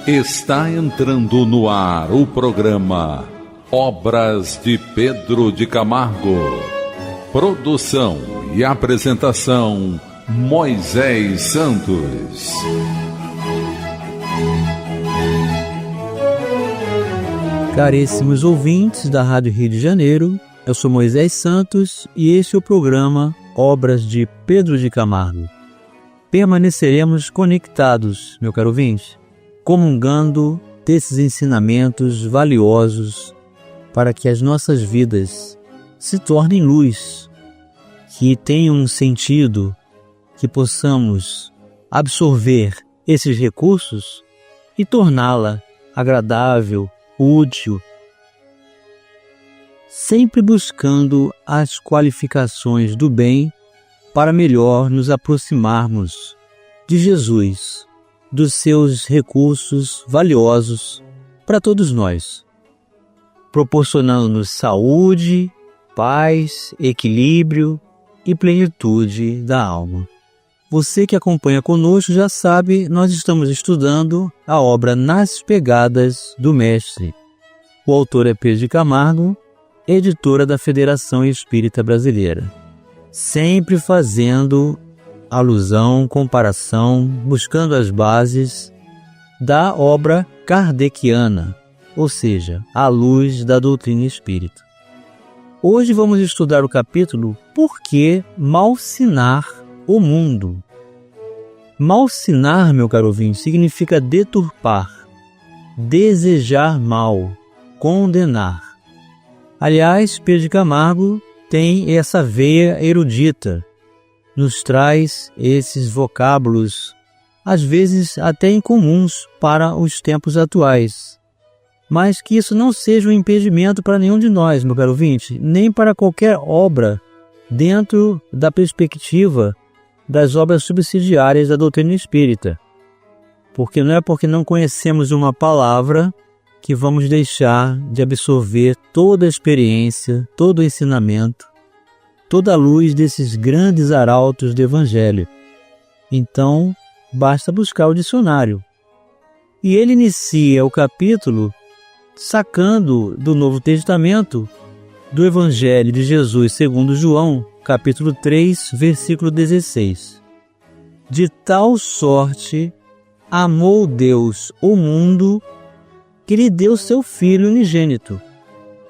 Está entrando no ar o programa Obras de Pedro de Camargo. Produção e apresentação Moisés Santos. Caríssimos ouvintes da Rádio Rio de Janeiro, eu sou Moisés Santos e este é o programa Obras de Pedro de Camargo. Permaneceremos conectados, meu caro ouvinte, comungando desses ensinamentos valiosos para que as nossas vidas se tornem luz, que tenham um sentido, que possamos absorver esses recursos e torná-la agradável, útil, sempre buscando as qualificações do bem para melhor nos aproximarmos de Jesus, dos seus recursos valiosos para todos nós, proporcionando-nos saúde, paz, equilíbrio e plenitude da alma. Você que acompanha conosco já sabe, nós estamos estudando a obra Nas Pegadas do Mestre. O autor é Pedro de Camargo, editora da Federação Espírita Brasileira. Sempre fazendo alusão, comparação, buscando as bases da obra kardeciana, ou seja, à luz da doutrina espírita. Hoje vamos estudar o capítulo Por que malsinar o mundo? Malsinar, meu caro ouvinte, significa deturpar, desejar mal, condenar. Aliás, Pedro de Camargo tem essa veia erudita, nos traz esses vocábulos, às vezes até incomuns para os tempos atuais. Mas que isso não seja um impedimento para nenhum de nós, meu caro ouvinte, nem para qualquer obra dentro da perspectiva das obras subsidiárias da doutrina espírita. Porque não é porque não conhecemos uma palavra que vamos deixar de absorver toda a experiência, todo o ensinamento, toda a luz desses grandes arautos do Evangelho. Então, basta buscar o dicionário. E ele inicia o capítulo sacando do Novo Testamento, do Evangelho de Jesus segundo João, capítulo 3, versículo 16. De tal sorte amou Deus o mundo que lhe deu seu Filho unigênito,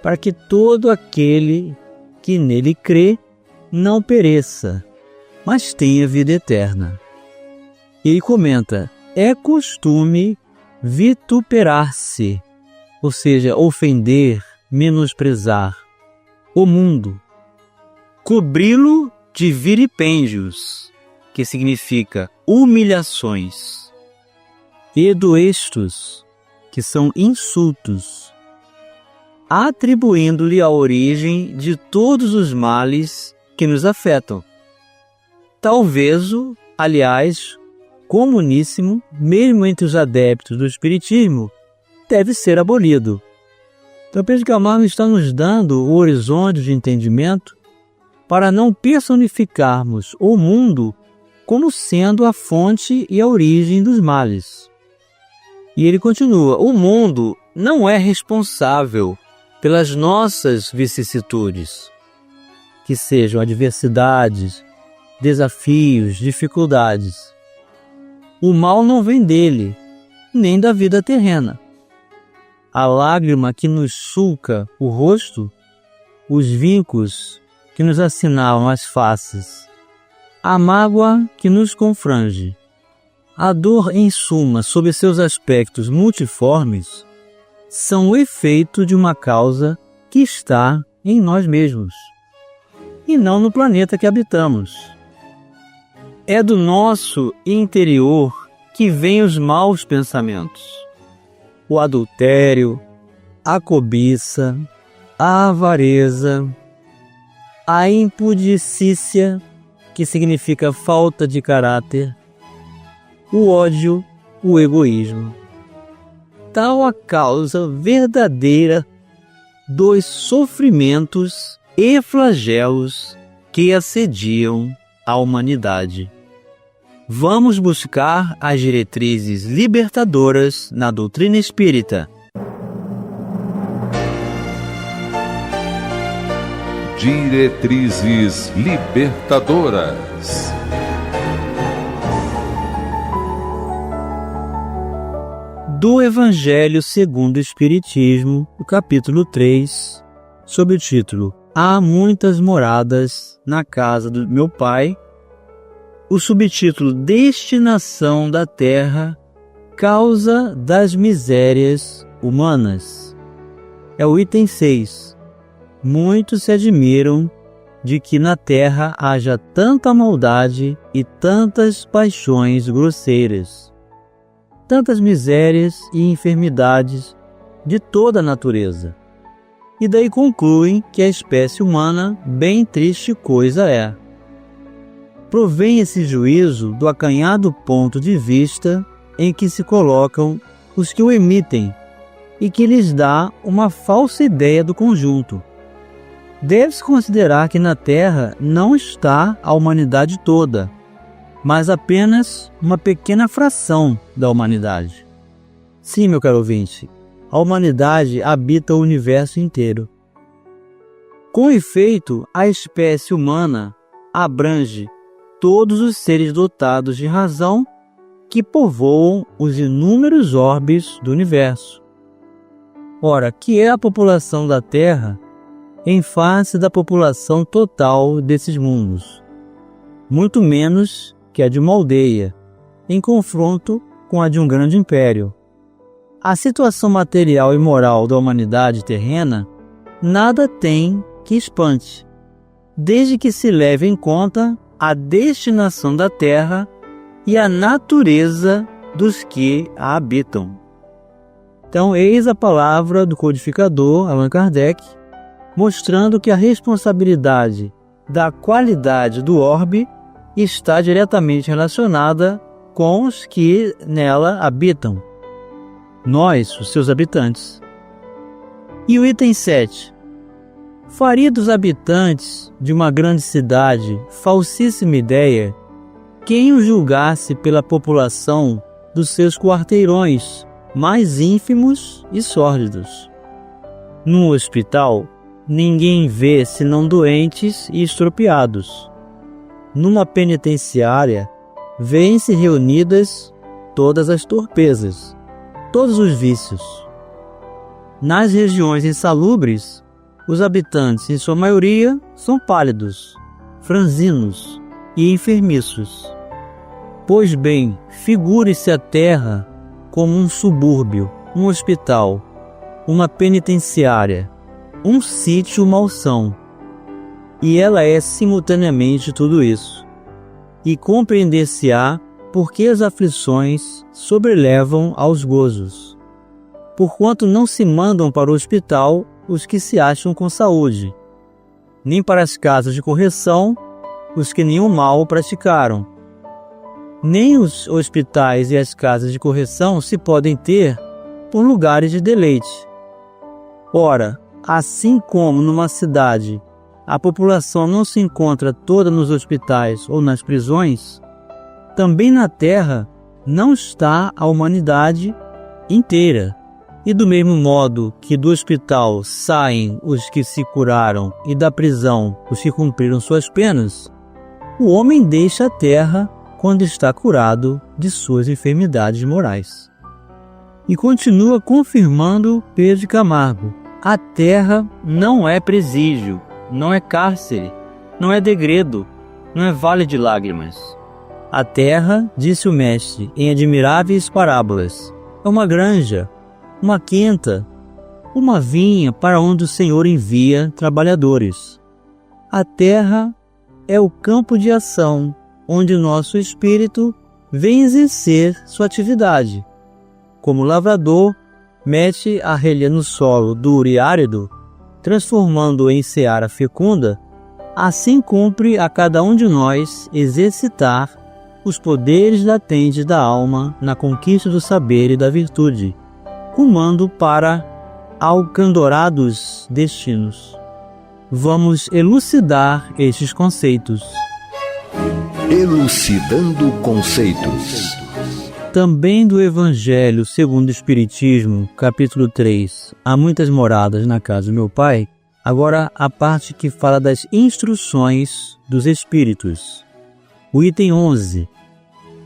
para que todo aquele que nele crê não pereça, mas tenha vida eterna. Ele comenta, é costume vituperar-se, ou seja, ofender, menosprezar o mundo, cobri-lo de vilipêndios, que significa humilhações, eduestos, que são insultos, atribuindo-lhe a origem de todos os males que nos afetam. Talvez, aliás, comuníssimo, mesmo entre os adeptos do Espiritismo, deve ser abolido. Então, Pedro de Camargo está nos dando o horizonte de entendimento para não personificarmos o mundo como sendo a fonte e a origem dos males. E ele continua, o mundo não é responsável pelas nossas vicissitudes, que sejam adversidades, desafios, dificuldades. O mal não vem dele, nem da vida terrena. A lágrima que nos sulca o rosto, os vincos que nos assinalam as faces, a mágoa que nos confrange, a dor em suma, sob seus aspectos multiformes, são o efeito de uma causa que está em nós mesmos, e não no planeta que habitamos. É do nosso interior que vêm os maus pensamentos, o adultério, a cobiça, a avareza, a impudicícia, que significa falta de caráter, o ódio, o egoísmo. Tal a causa verdadeira dos sofrimentos e flagelos que assediam a humanidade. Vamos buscar as diretrizes libertadoras na doutrina espírita. Diretrizes libertadoras. Do Evangelho segundo o Espiritismo, o capítulo 3, sob o título Há muitas moradas na casa do meu Pai, o subtítulo Destinação da Terra, Causa das Misérias Humanas. É o item 6. Muitos se admiram de que na Terra haja tanta maldade e tantas paixões grosseiras, tantas misérias e enfermidades de toda a natureza. E daí concluem que a espécie humana bem triste coisa é. Provém esse juízo do acanhado ponto de vista em que se colocam os que o emitem e que lhes dá uma falsa ideia do conjunto. Deve-se considerar que na Terra não está a humanidade toda, mas apenas uma pequena fração da humanidade. Sim, meu caro ouvinte, a humanidade habita o universo inteiro. Com efeito, a espécie humana abrange todos os seres dotados de razão que povoam os inúmeros orbes do universo. Ora, que é a população da Terra em face da população total desses mundos? Muito menos que a de uma aldeia, em confronto com a de um grande império. A situação material e moral da humanidade terrena nada tem que espante, desde que se leve em conta a destinação da Terra e a natureza dos que a habitam. Então, eis a palavra do codificador Allan Kardec, mostrando que a responsabilidade da qualidade do orbe está diretamente relacionada com os que nela habitam, nós, os seus habitantes. E o item 7. Faria dos habitantes de uma grande cidade falsíssima ideia quem o julgasse pela população dos seus quarteirões mais ínfimos e sórdidos. Num hospital, ninguém vê senão doentes e estropiados. Numa penitenciária, vêem-se reunidas todas as torpezas, todos os vícios. Nas regiões insalubres, os habitantes, em sua maioria, são pálidos, franzinos e enfermiços. Pois bem, figure-se a Terra como um subúrbio, um hospital, uma penitenciária, um sítio malsão. E ela é simultaneamente tudo isso. E compreender-se-á porque as aflições sobrelevam aos gozos. Porquanto não se mandam para o hospital os que se acham com saúde, nem para as casas de correção os que nenhum mal praticaram. Nem os hospitais e as casas de correção se podem ter por lugares de deleite. Ora, assim como numa cidade a população não se encontra toda nos hospitais ou nas prisões, também na Terra não está a humanidade inteira. E do mesmo modo que do hospital saem os que se curaram e da prisão os que cumpriram suas penas, o homem deixa a Terra quando está curado de suas enfermidades morais. E continua confirmando Pedro de Camargo: a Terra não é presídio, não é cárcere, não é degredo, não é vale de lágrimas. A Terra, disse o mestre em admiráveis parábolas, é uma granja, uma quinta, uma vinha para onde o Senhor envia trabalhadores. A Terra é o campo de ação onde o nosso espírito vem exercer sua atividade. Como lavrador, mete a relha no solo duro e árido, transformando-o em seara fecunda, assim cumpre a cada um de nós exercitar os poderes latentes da alma na conquista do saber e da virtude, rumando para alcandorados destinos. Vamos elucidar estes conceitos. Elucidando conceitos. Também do Evangelho segundo o Espiritismo, capítulo 3, há muitas moradas na casa do meu Pai. Agora a parte que fala das instruções dos Espíritos. O item 11.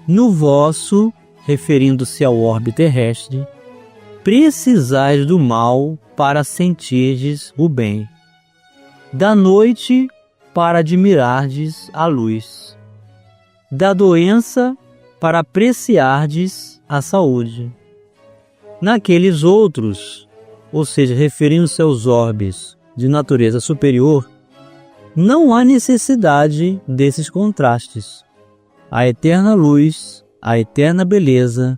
No vosso, referindo-se ao orbe terrestre, precisais do mal para sentirdes o bem, da noite para admirardes a luz, da doença para apreciardes a saúde. Naqueles outros, ou seja, referindo-se aos orbes de natureza superior, não há necessidade desses contrastes. A eterna luz, a eterna beleza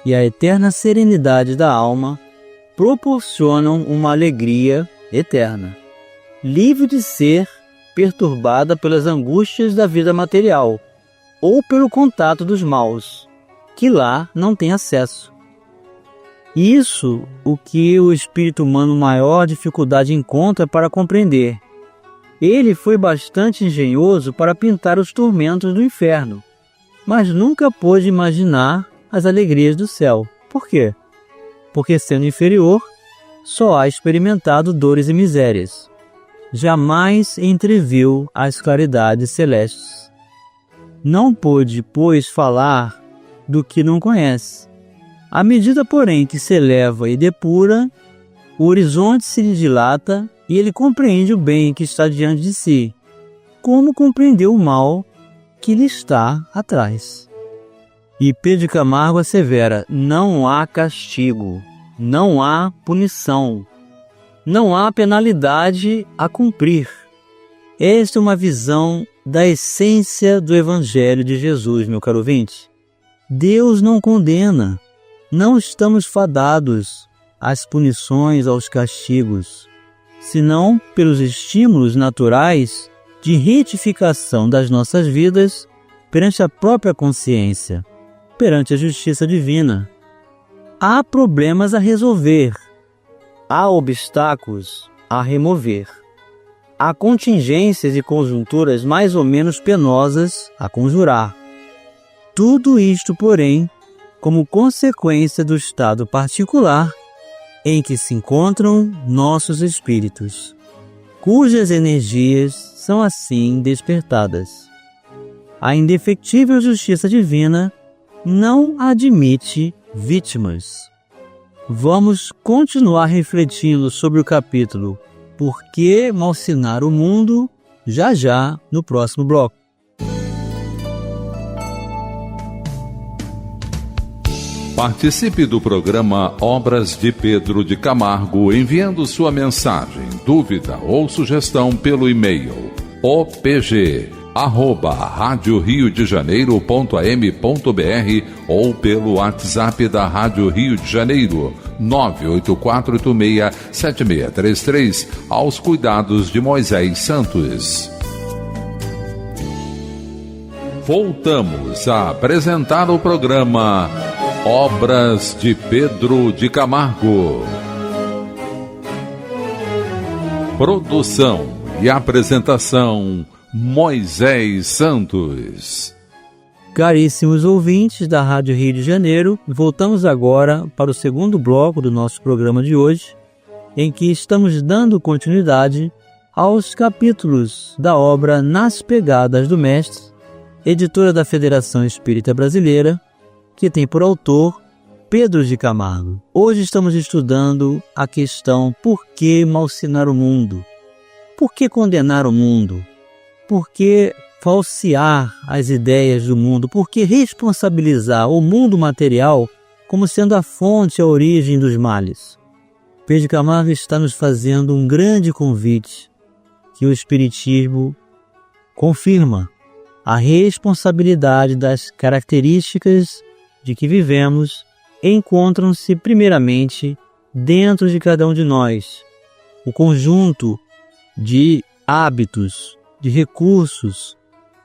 e a eterna serenidade da alma proporcionam uma alegria eterna, livre de ser perturbada pelas angústias da vida material ou pelo contato dos maus, que lá não tem acesso. Isso o que o espírito humano maior dificuldade encontra para compreender. Ele foi bastante engenhoso para pintar os tormentos do inferno, mas nunca pôde imaginar as alegrias do céu. Por quê? Porque, sendo inferior, só há experimentado dores e misérias. Jamais entreviu as claridades celestes. Não pôde, pois, falar do que não conhece. À medida, porém, que se eleva e depura, o horizonte se lhe dilata e ele compreende o bem que está diante de si, como compreendeu o mal que lhe está atrás. E Pedro de Camargo assevera: não há castigo, não há punição, não há penalidade a cumprir. Esta é uma visão da essência do Evangelho de Jesus, meu caro ouvinte. Deus não condena, não estamos fadados às punições, aos castigos, senão pelos estímulos naturais de retificação das nossas vidas perante a própria consciência, perante a justiça divina. Há problemas a resolver, há obstáculos a remover, há contingências e conjunturas mais ou menos penosas a conjurar. Tudo isto, porém, como consequência do estado particular em que se encontram nossos espíritos, cujas energias são assim despertadas. A indefectível justiça divina não admite vítimas. Vamos continuar refletindo sobre o capítulo Por que Malsinar o Mundo já no próximo bloco. Participe do programa Obras de Pedro de Camargo enviando sua mensagem, dúvida ou sugestão pelo e-mail opg@radioriodejaneiro.am.br ou pelo WhatsApp da Rádio Rio de Janeiro 984867633 aos cuidados de Moisés Santos. Voltamos a apresentar o programa Obras de Pedro de Camargo. Produção e apresentação Moisés Santos. Caríssimos ouvintes da Rádio Rio de Janeiro, voltamos agora para o segundo bloco do nosso programa de hoje, em que estamos dando continuidade aos capítulos da obra Nas Pegadas do Mestre, editora da Federação Espírita Brasileira, que tem por autor Pedro de Camargo. Hoje estamos estudando a questão: por que malsinar o mundo? Por que condenar o mundo? Por que falsear as ideias do mundo? Por que responsabilizar o mundo material como sendo a fonte, a origem dos males? Pedro de Camargo está nos fazendo um grande convite que o Espiritismo confirma: a responsabilidade das características de que vivemos encontram-se primeiramente dentro de cada um de nós. O conjunto de hábitos, de recursos,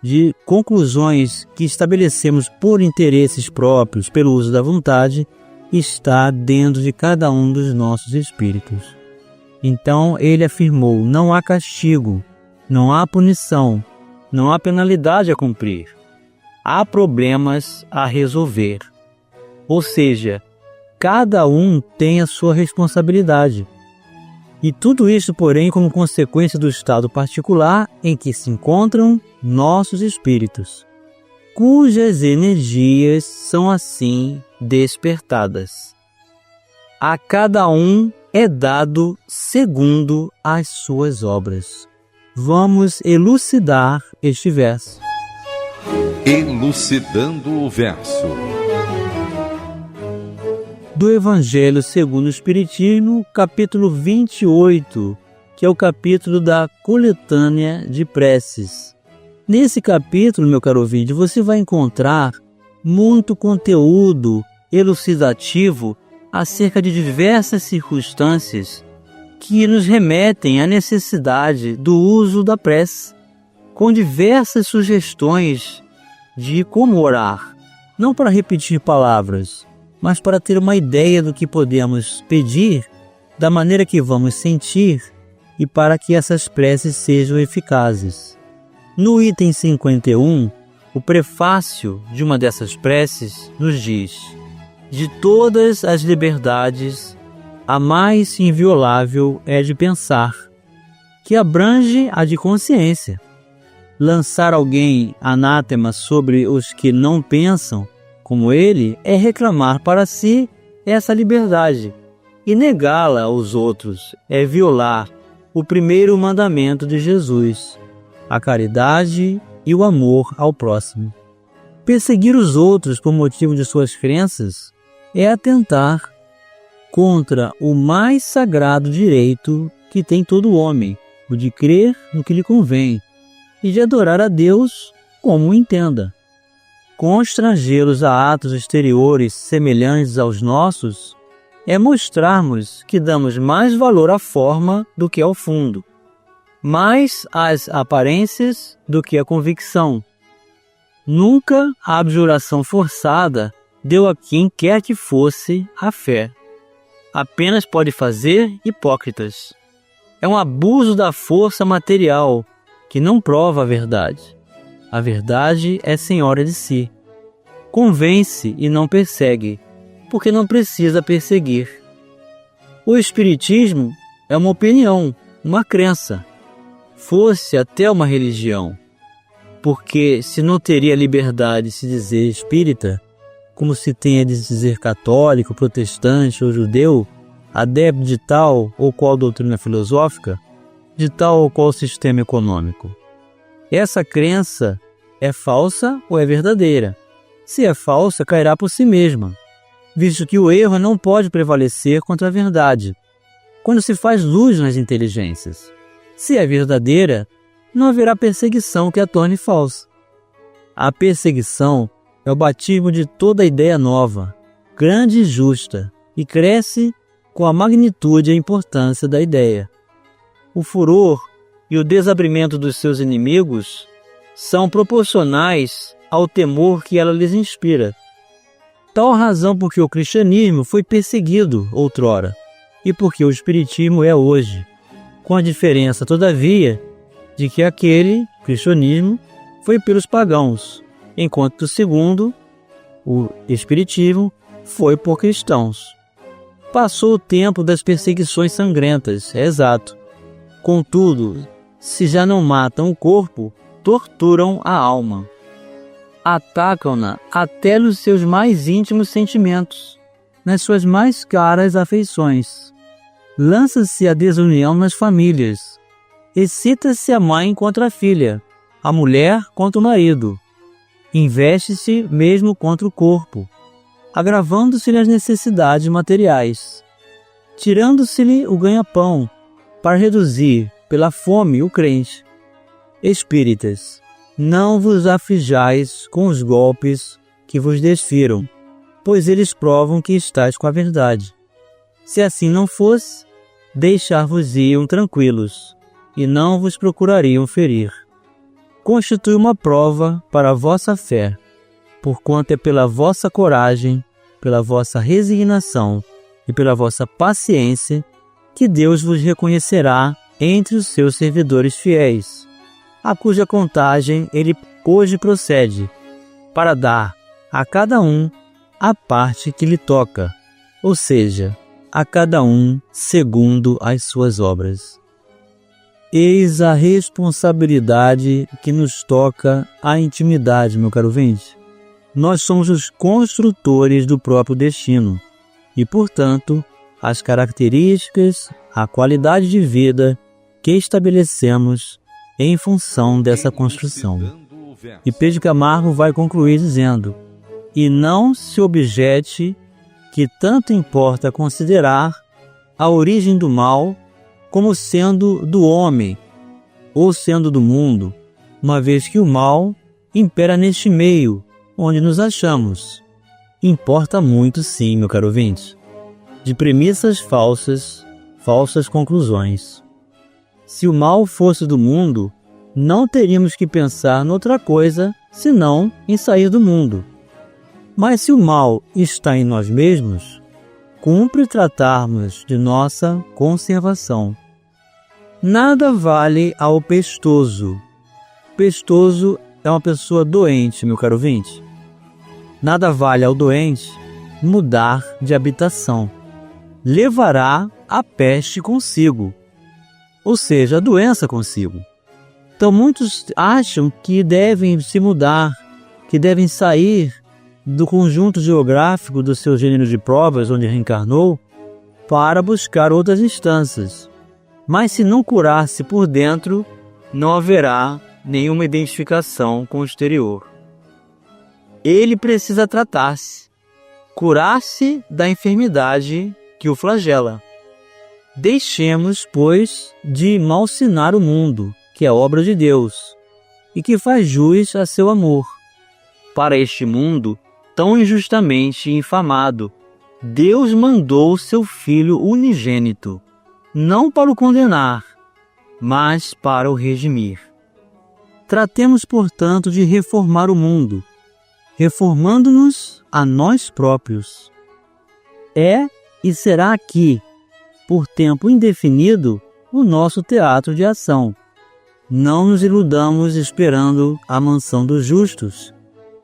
de conclusões que estabelecemos por interesses próprios, pelo uso da vontade, está dentro de cada um dos nossos espíritos. Então ele afirmou: não há castigo, não há punição, não há penalidade a cumprir. há problemas a resolver. Ou seja, cada um tem a sua responsabilidade. E tudo isso, porém, como consequência do estado particular em que se encontram nossos espíritos, cujas energias são assim despertadas. A cada um é dado segundo as suas obras. Vamos elucidar este verso. Elucidando o verso. Do Evangelho segundo o Espiritismo, capítulo 28, que é o capítulo da coletânea de preces. Nesse capítulo, meu caro ouvinte, você vai encontrar muito conteúdo elucidativo acerca de diversas circunstâncias que nos remetem à necessidade do uso da prece, com diversas sugestões de como orar, não para repetir palavras, mas para ter uma ideia do que podemos pedir, da maneira que vamos sentir e para que essas preces sejam eficazes. No item 51, o prefácio de uma dessas preces nos diz: de todas as liberdades, a mais inviolável é de pensar, que abrange a de consciência. Lançar alguém anátema sobre os que não pensam como ele é reclamar para si essa liberdade, e negá-la aos outros é violar o primeiro mandamento de Jesus, a caridade e o amor ao próximo. Perseguir os outros por motivo de suas crenças é atentar contra o mais sagrado direito que tem todo homem, o de crer no que lhe convém e de adorar a Deus como entenda. Constrangê-los a atos exteriores semelhantes aos nossos é mostrarmos que damos mais valor à forma do que ao fundo, mais às aparências do que à convicção. Nunca a abjuração forçada deu a quem quer que fosse a fé. Apenas pode fazer hipócritas. É um abuso da força material que não prova a verdade. A verdade é senhora de si. Convence e não persegue, porque não precisa perseguir. O Espiritismo é uma opinião, uma crença. Fosse até uma religião, porque se não teria liberdade de se dizer espírita, como se tem de se dizer católico, protestante ou judeu, adepto de tal ou qual doutrina filosófica, de tal ou qual sistema econômico. Essa crença é falsa ou é verdadeira? Se é falsa, cairá por si mesma, visto que o erro não pode prevalecer contra a verdade, quando se faz luz nas inteligências. Se é verdadeira, não haverá perseguição que a torne falsa. A perseguição é o batismo de toda ideia nova, grande e justa, e cresce com a magnitude e a importância da ideia. O furor e o desabrimento dos seus inimigos são proporcionais ao temor que ela lhes inspira. Tal razão porque o cristianismo foi perseguido outrora, e porque o espiritismo é hoje, com a diferença, todavia, de que aquele cristianismo foi pelos pagãos, enquanto o segundo, o espiritismo, foi por cristãos. Passou o tempo das perseguições sangrentas, é exato. Contudo, se já não matam o corpo, torturam a alma. Atacam-na até nos seus mais íntimos sentimentos, nas suas mais caras afeições. Lança-se a desunião nas famílias. Excita-se a mãe contra a filha, a mulher contra o marido. Investe-se mesmo contra o corpo, agravando-se-lhe as necessidades materiais, tirando-se-lhe o ganha-pão, para reduzir pela fome o crente. Espíritas, não vos aflijais com os golpes que vos desfiram, pois eles provam que estáis com a verdade. Se assim não fosse, deixar-vos-iam tranquilos, e não vos procurariam ferir. Constitui uma prova para a vossa fé, porquanto é pela vossa coragem, pela vossa resignação e pela vossa paciência que Deus vos reconhecerá entre os seus servidores fiéis, a cuja contagem ele hoje procede, para dar a cada um a parte que lhe toca, ou seja, a cada um segundo as suas obras. Eis a responsabilidade que nos toca à intimidade, meu caro ouvinte. Nós somos os construtores do próprio destino e, portanto, as características, a qualidade de vida que estabelecemos em função dessa construção. E Pedro Camargo vai concluir dizendo: e não se objete que tanto importa considerar a origem do mal como sendo do homem ou sendo do mundo, uma vez que o mal impera neste meio onde nos achamos. Importa muito sim, meu caro ouvinte. De premissas falsas, falsas conclusões. Se o mal fosse do mundo, não teríamos que pensar noutra coisa senão em sair do mundo. Mas se o mal está em nós mesmos, cumpre tratarmos de nossa conservação. Nada vale ao pestoso. Pestoso é uma pessoa doente, meu caro ouvinte. Nada vale ao doente mudar de habitação. Levará a peste consigo, ou seja, a doença consigo. Então muitos acham que devem se mudar, que devem sair do conjunto geográfico do seu gênero de provas onde reencarnou para buscar outras instâncias. Mas se não curar-se por dentro, não haverá nenhuma identificação com o exterior. Ele precisa tratar-se, curar-se da enfermidade que o flagela. Deixemos, pois, de malsinar o mundo, que é obra de Deus, e que faz jus a seu amor. Para este mundo, tão injustamente infamado, Deus mandou seu Filho unigênito, não para o condenar, mas para o redimir. Tratemos, portanto, de reformar o mundo, reformando-nos a nós próprios. É e será aqui, por tempo indefinido, o nosso teatro de ação. Não nos iludamos esperando a mansão dos justos,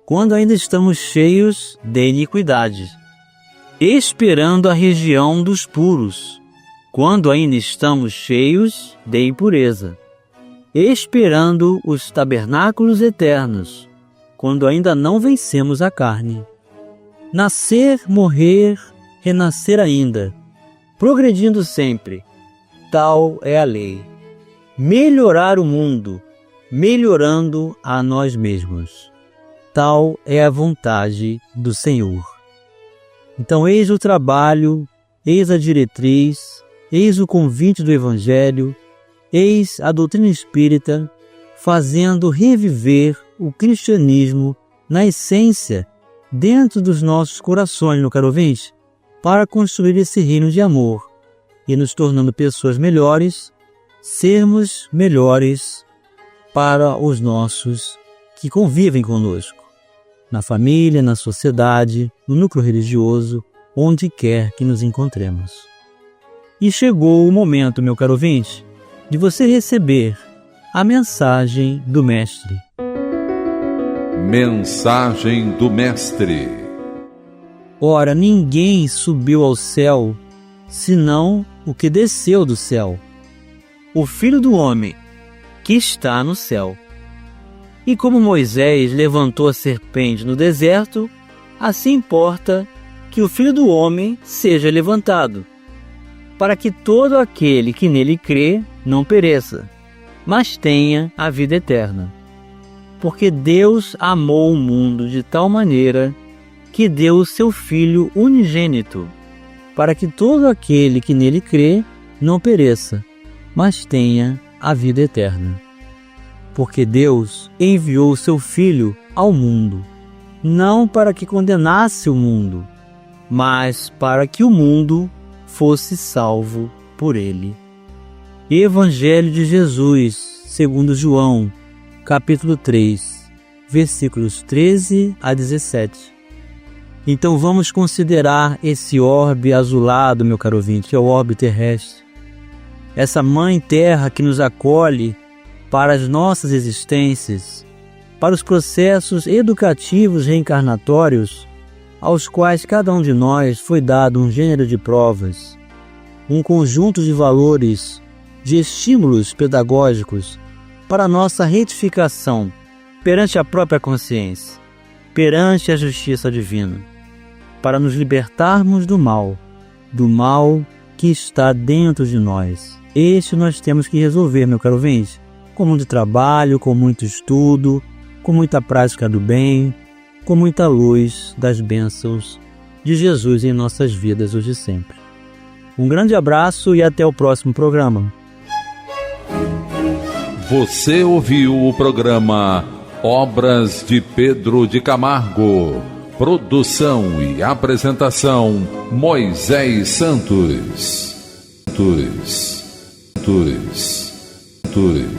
quando ainda estamos cheios de iniquidade, esperando a região dos puros, quando ainda estamos cheios de impureza, esperando os tabernáculos eternos, quando ainda não vencemos a carne. Nascer, morrer, renascer ainda, progredindo sempre, tal é a lei. Melhorar o mundo, melhorando a nós mesmos. Tal é a vontade do Senhor. Então, eis o trabalho, eis a diretriz, eis o convite do Evangelho, eis a doutrina espírita, fazendo reviver o cristianismo na essência, dentro dos nossos corações, meu caro ouvinte, para construir esse reino de amor e nos tornando pessoas melhores, sermos melhores para os nossos que convivem conosco, na família, na sociedade, no núcleo religioso, onde quer que nos encontremos. E chegou o momento, meu caro ouvinte, de você receber a mensagem do Mestre. Mensagem do Mestre. Ora, ninguém subiu ao céu, senão o que desceu do céu, o Filho do Homem, que está no céu. E como Moisés levantou a serpente no deserto, assim importa que o Filho do Homem seja levantado, para que todo aquele que nele crê não pereça, mas tenha a vida eterna. Porque Deus amou o mundo de tal maneira que deu o seu Filho unigênito, para que todo aquele que nele crê não pereça, mas tenha a vida eterna. Porque Deus enviou o seu Filho ao mundo, não para que condenasse o mundo, mas para que o mundo fosse salvo por ele. Evangelho de Jesus, segundo João, capítulo 3, versículos 13 a 17. Então vamos considerar esse orbe azulado, meu caro ouvinte, é o orbe terrestre. Essa mãe terra que nos acolhe para as nossas existências, para os processos educativos reencarnatórios aos quais cada um de nós foi dado um gênero de provas, um conjunto de valores, de estímulos pedagógicos para nossa retificação perante a própria consciência, perante a justiça divina, para nos libertarmos do mal que está dentro de nós. Este nós temos que resolver, meu caro ouvinte, com muito trabalho, com muito estudo, com muita prática do bem, com muita luz das bênçãos de Jesus em nossas vidas hoje e sempre. Um grande abraço e até o próximo programa. Você ouviu o programa Obras de Pedro de Camargo. Produção e apresentação Moisés Santos.